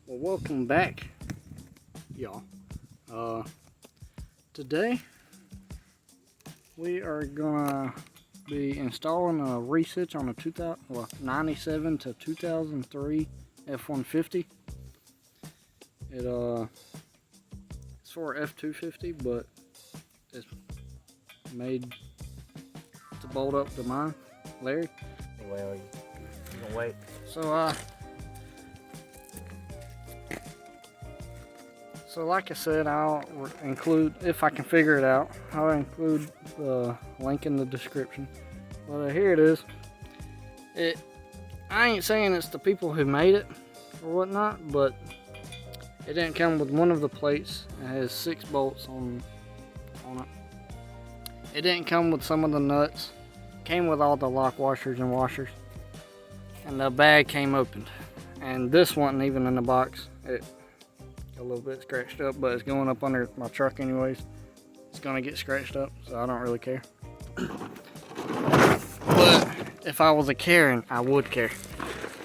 Well, welcome back, y'all. Today we are gonna be installing a Reece Hitch on a 97 to 2003 F150. It's for F250, but it's made to bolt up to mine, Larry. Well, you gonna wait? So like I said, I'll include, if I can figure it out, I'll include the link in the description. But here it is. I ain't saying it's the people who made it or whatnot, but it didn't come with one of the plates. It has 6 bolts on it. It didn't come with some of the nuts. It came with all the lock washers and washers. And the bag came opened. And this wasn't even in the box. It a little bit scratched up, but it's going up under my truck anyways. It's gonna get scratched up, so I don't really care. But if I was a caring, I would care.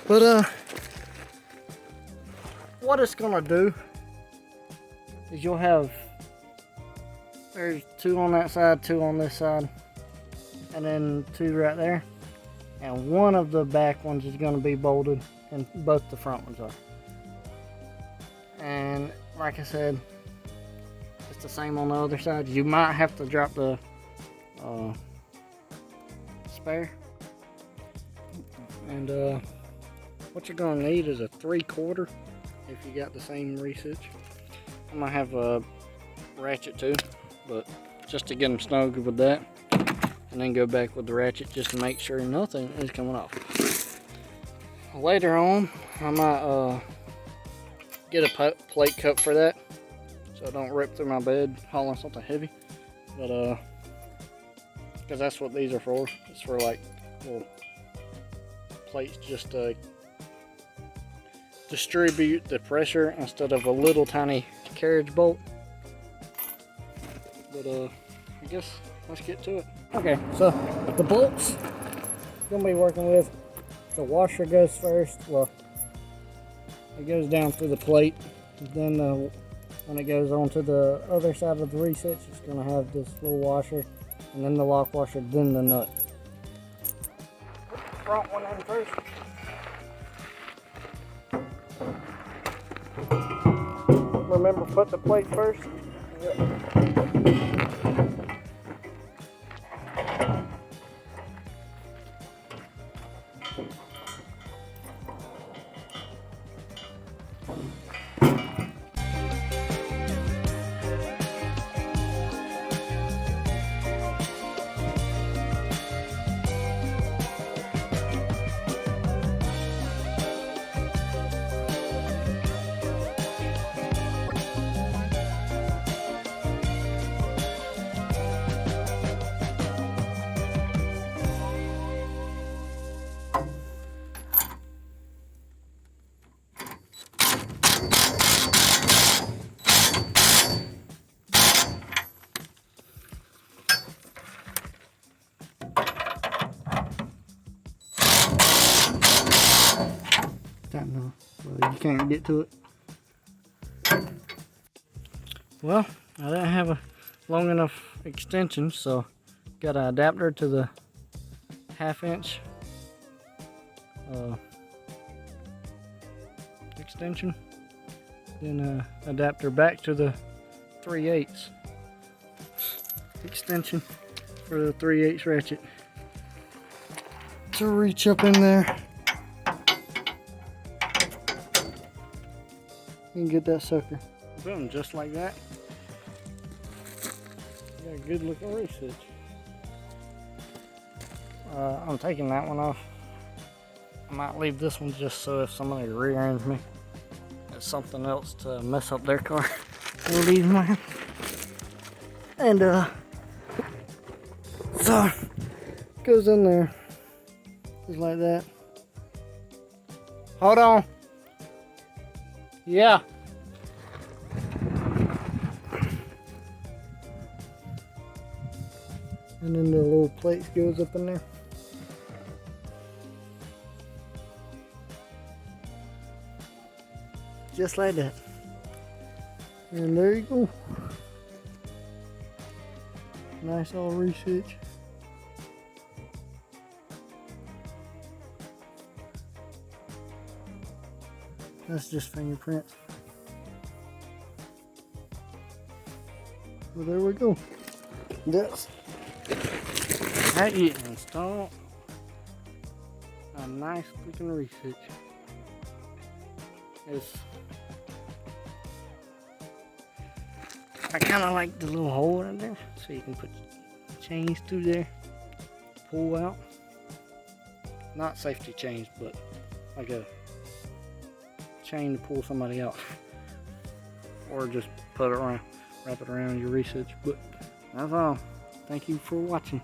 But what it's gonna do is you'll have, there's 2 on that side, 2 on this side, and then 2 right there. And one of the back ones is gonna be bolted, and both the front ones are. And like I said, it's the same on the other side. You might have to drop the spare. And what you're gonna need is a 3/4 if you got the same Reece Hitch. I might have a ratchet too, but just to get them snug with that, and then go back with the ratchet just to make sure nothing is coming off. Later on, I might get a plate cut for that, so I don't rip through my bed hauling something heavy. But because that's what these are for. It's for like little plates just to distribute the pressure instead of a little tiny carriage bolt. But I guess let's get to it. Okay, so the bolts I'm gonna be working with, the washer goes first. Well, it goes down through the plate. Then when it goes onto the other side of the Reece Hitch, it's going to have this little washer, and then the lock washer, then the nut. Front one in first. Remember, put the plate first. Yep. No, well, you can't get to it. Well, I didn't have a long enough extension, so got an adapter to the 1/2 inch extension, then an adapter back to the 3/8 extension for the 3/8 ratchet to reach up in there and get that sucker. Boom, just like that. Got a good looking Reece Hitch. I'm taking that one off. I might leave this one just so if somebody rear ends me, it's something else to mess up their car. We'll leave mine. And so it goes in there just like that. Hold on. Yeah. And then the little plate goes up in there. Just like that. And there you go. Nice old Reece Hitch. That's just fingerprints. Well, there we go. That's how you install a nice looking Reece Hitch. I kind of like the little hole in there, so you can put chains through there, pull out. Not safety chains, but like a chain to pull somebody out, or just put it around, wrap it around your Reece Hitch. But that's all. Thank you for watching.